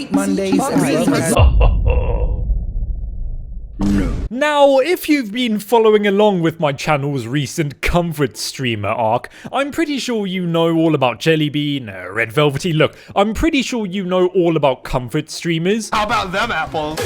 hate Mondays as well as... Now, if you've been following along with my channel's recent comfort streamer arc, I'm pretty sure you know all about Jellybean, Red Velvety. Look, I'm pretty sure you know all about comfort streamers. How about them apples?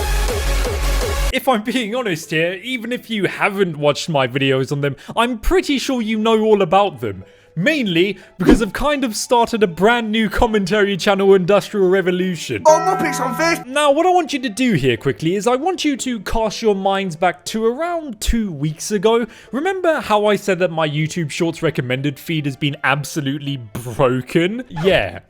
If I'm being honest here, even if you haven't watched my videos on them, I'm pretty sure you know all about them. Mainly because I've kind of started a brand new commentary channel, Industrial Revolution. Oh, no pics on fish! Now, what I want you to do here quickly is I want you to cast your minds back to around 2 weeks ago. Remember how I said that my YouTube Shorts recommended feed has been absolutely broken? Yeah.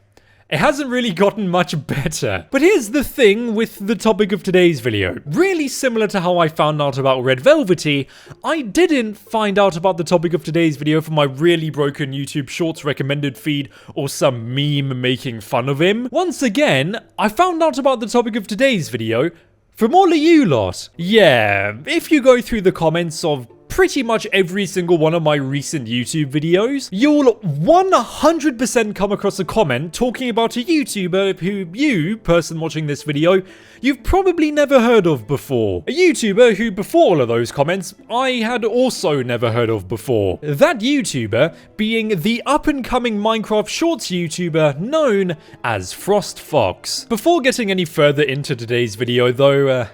It hasn't really gotten much better. But here's the thing with the topic of today's video. Really similar to how I found out about Red Velvety, I didn't find out about the topic of today's video from my really broken YouTube Shorts recommended feed or some meme making fun of him. Once again, I found out about the topic of today's video from all of you lot. Yeah, if you go through the comments of pretty much every single one of my recent YouTube videos, you'll 100% come across a comment talking about a YouTuber who you, person watching this video, you've probably never heard of before. A YouTuber who, before all of those comments, I had also never heard of before. That YouTuber being the up-and-coming Minecraft Shorts YouTuber known as FrostFox. Before getting any further into today's video though,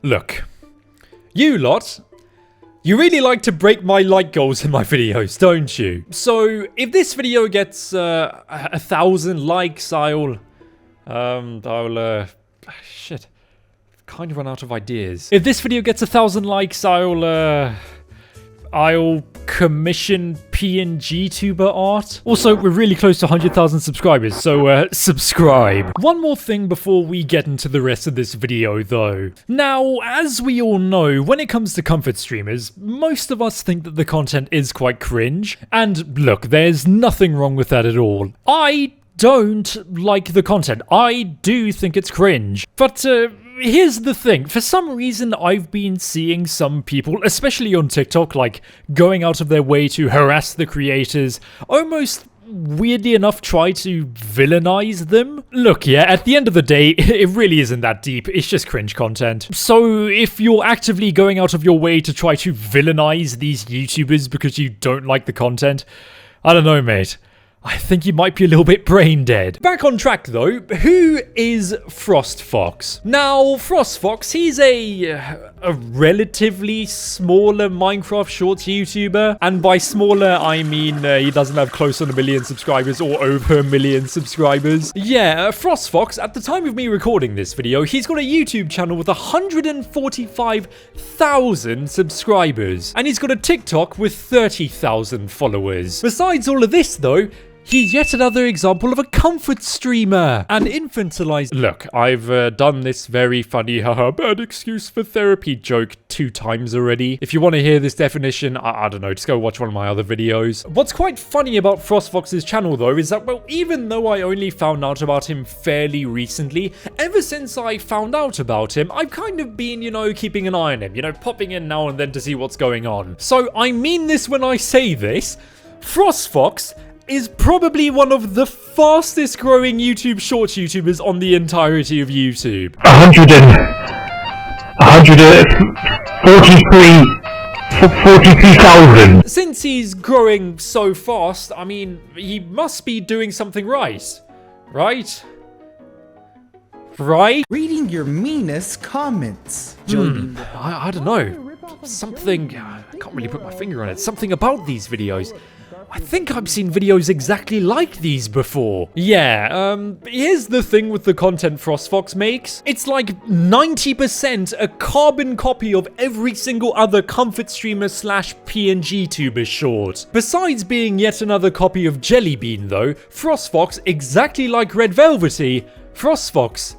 look, you lot, you really like to break my like goals in my videos, don't you? So, if this video gets 1,000 likes, shit, I've kind of run out of ideas. If this video gets 1,000 likes, I'll commission PNGTuber art. Also, we're really close to 100,000 subscribers, so subscribe. One more thing before we get into the rest of this video though. Now, as we all know, when it comes to comfort streamers, most of us think that the content is quite cringe. And look, there's nothing wrong with that at all. I don't like the content. I do think it's cringe. But here's the thing. For some reason, I've been seeing some people, especially on TikTok, like going out of their way to harass the creators, almost weirdly enough try to villainize them. Look, yeah, at the end of the day, it really isn't that deep. It's just cringe content. So if you're actively going out of your way to try to villainize these YouTubers because you don't like the content, I don't know, mate. I think you might be a little bit brain dead. Back on track though, who is FrostFox? Now, FrostFox, he's a relatively smaller Minecraft Shorts YouTuber. And by smaller, I mean he doesn't have close on 1 million subscribers or over 1 million subscribers. Yeah, FrostFox, at the time of me recording this video, he's got a YouTube channel with 145,000 subscribers. And he's got a TikTok with 30,000 followers. Besides all of this though, he's yet another example of a comfort streamer. An infantilized... Look, I've done this very funny haha bad excuse for therapy joke 2 times already. If you want to hear this definition, I don't know, just go watch one of my other videos. What's quite funny about FrostFox's channel though is that, well, even though I only found out about him fairly recently, ever since I found out about him, I've kind of been, you know, keeping an eye on him, you know, popping in now and then to see what's going on. So I mean this when I say this, FrostFox is probably one of the fastest growing YouTube Shorts YouTubers on the entirety of YouTube. 42,000. Since he's growing so fast, I mean, he must be doing something right. Right? Right? Reading your meanest comments. I don't know. Something, I can't really put my finger on it. Something about these videos. I think I've seen videos exactly like these before. Yeah, here's the thing with the content FrostFox makes. It's like 90% a carbon copy of every single other comfort streamer / PNGTuber short. Besides being yet another copy of Jellybean though, FrostFox, exactly like Red Velvety, FrostFox,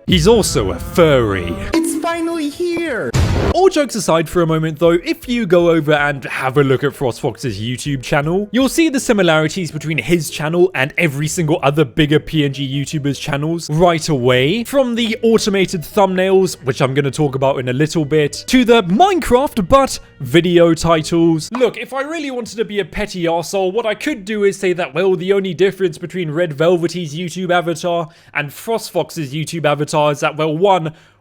he's also a furry. It's finally here. All jokes aside for a moment though, if you go over and have a look at FrostFox's YouTube channel, you'll see the similarities between his channel and every single other bigger PNG YouTubers channels right away. From the automated thumbnails, which I'm going to talk about in a little bit, to the Minecraft but video titles. Look, if I really wanted to be a petty arsehole, what I could do is say that, well, the only difference between Red Velvety's YouTube avatar and FrostFox's YouTube avatar is that, well,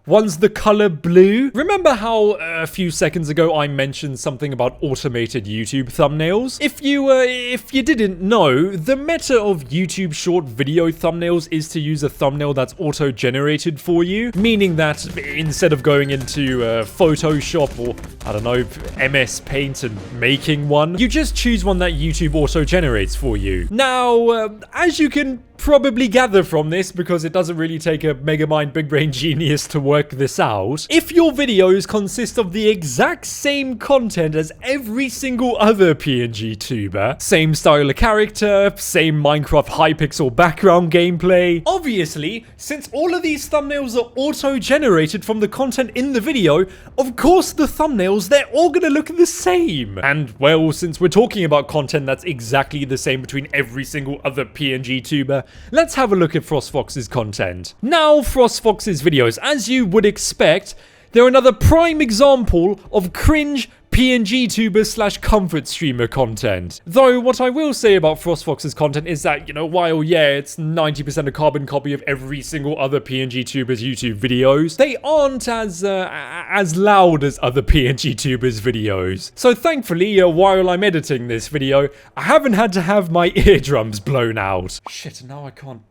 one's the color blue. Remember how a few seconds ago I mentioned something about automated YouTube thumbnails? If you didn't know, the meta of YouTube short video thumbnails is to use a thumbnail that's auto-generated for you, meaning that instead of going into Photoshop or, I don't know, MS Paint and making one, you just choose one that YouTube auto-generates for you. Now, as you can probably gather from this, because it doesn't really take a Megamind Big Brain genius to work this out, if your videos consist of the exact same content as every single other PNG tuber, same style of character, same Minecraft Hypixel background gameplay, obviously, since all of these thumbnails are auto-generated from the content in the video, of course the thumbnails, they're all gonna look the same. And, well, since we're talking about content that's exactly the same between every single other PNG tuber, let's have a look at FrostFox's content. Now, FrostFox's videos, as you would expect, they're another prime example of cringe PNGTuber slash comfort streamer content. Though, what I will say about FrostFox's content is that, you know, while, yeah, it's 90% a carbon copy of every single other PNGTuber's YouTube videos, they aren't as loud as other PNGTubers' videos. So thankfully, while I'm editing this video, I haven't had to have my eardrums blown out. Shit, now I can't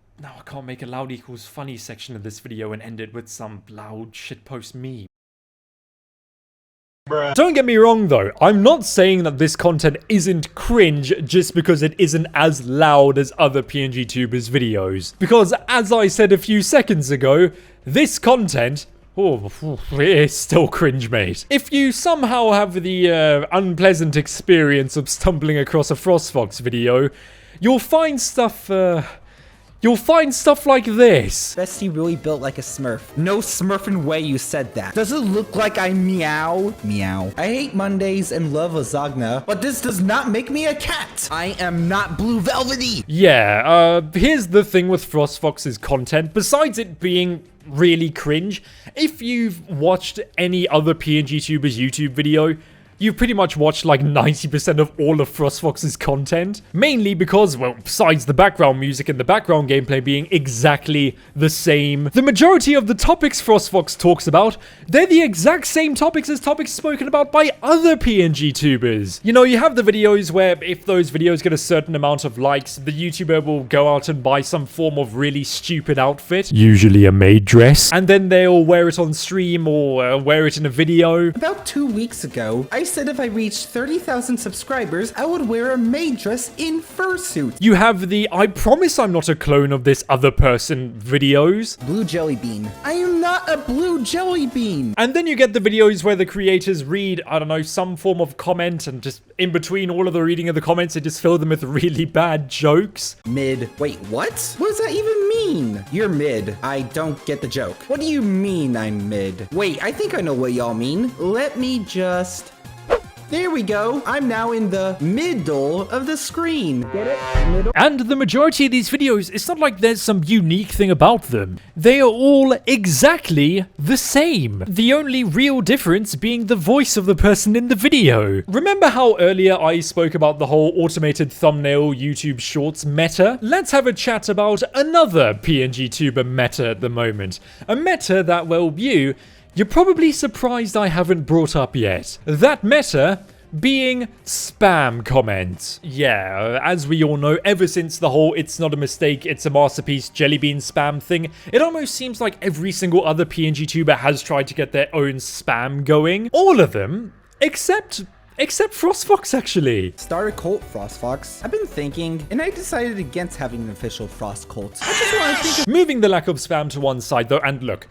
make a loud equals funny section of this video and end it with some loud shitpost meme. Don't get me wrong though, I'm not saying that this content isn't cringe just because it isn't as loud as other PNGTubers' videos. Because as I said a few seconds ago, this content, it's still cringe, mate. If you somehow have the unpleasant experience of stumbling across a FrostFox video, you'll find stuff like this. Bestie really built like a Smurf. No Smurfing way you said that. Does it look like I meow? Meow. I hate Mondays and love lasagna, but this does not make me a cat. I am not Blue Velvety. Yeah, here's the thing with FrostFox's content. Besides it being really cringe, if you've watched any other PNGTuber's YouTube video, you've pretty much watched like 90% of all of FrostFox's content. Mainly because, well, besides the background music and the background gameplay being exactly the same, the majority of the topics FrostFox talks about, they're the exact same topics as topics spoken about by other PNGTubers. You know, you have the videos where if those videos get a certain amount of likes, the YouTuber will go out and buy some form of really stupid outfit, usually a maid dress, and then they'll wear it on stream or wear it in a video. About 2 weeks ago, I said if I reached 30,000 subscribers, I would wear a maid dress in fursuit. You have the I promise I'm not a clone of this other person videos. Blue jelly bean. I am not a blue jelly bean. And then you get the videos where the creators read, I don't know, some form of comment, and just in between all of the reading of the comments, they just fill them with really bad jokes. Mid. Wait, what? What does that even mean? You're mid. I don't get the joke. What do you mean I'm mid? Wait, I think I know what y'all mean. Let me just... There we go. I'm now in the middle of the screen. Get it? Middle. And the majority of these videos, it's not like there's some unique thing about them. They are all exactly the same. The only real difference being the voice of the person in the video. Remember how earlier I spoke about the whole automated thumbnail YouTube Shorts meta? Let's have a chat about another PNGTuber meta at the moment. A meta that, well, you're probably surprised I haven't brought up yet. That meta being spam comments. Yeah, as we all know, ever since the whole it's not a mistake, it's a masterpiece jellybean spam thing, it almost seems like every single other PNGTuber has tried to get their own spam going. All of them, except FrostFox, actually. Start a cult, FrostFox. I've been thinking, and I decided against having an official Frost cult. I just want to think of... Moving the lack of spam to one side though, and look,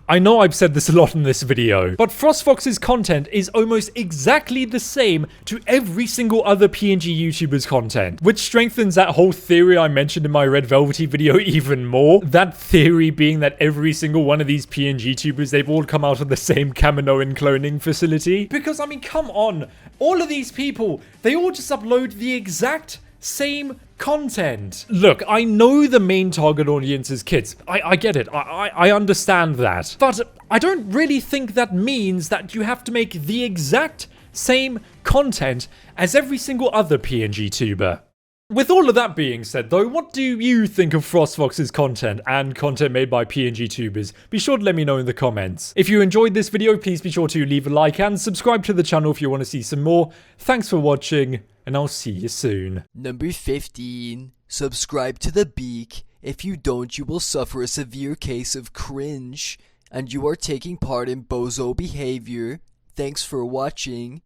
I know I've said this a lot in this video, but FrostFox's content is almost exactly the same to every single other PNG YouTuber's content, which strengthens that whole theory I mentioned in my Red Velvety video even more. That theory being that every single one of these PNGTubers, they've all come out of the same Kaminoan cloning facility. Because, I mean, come on. All of these people, they all just upload the exact same content. Look, I know the main target audience is kids. I get it. I understand that. But I don't really think that means that you have to make the exact same content as every single other PNG tuber. With all of that being said though, what do you think of FrostFox's content and content made by PNG tubers? Be sure to let me know in the comments. If you enjoyed this video, please be sure to leave a like and subscribe to the channel if you want to see some more. Thanks for watching, and I'll see you soon. Number 15. Subscribe to the Beak. If you don't, you will suffer a severe case of cringe, and you are taking part in bozo behavior. Thanks for watching.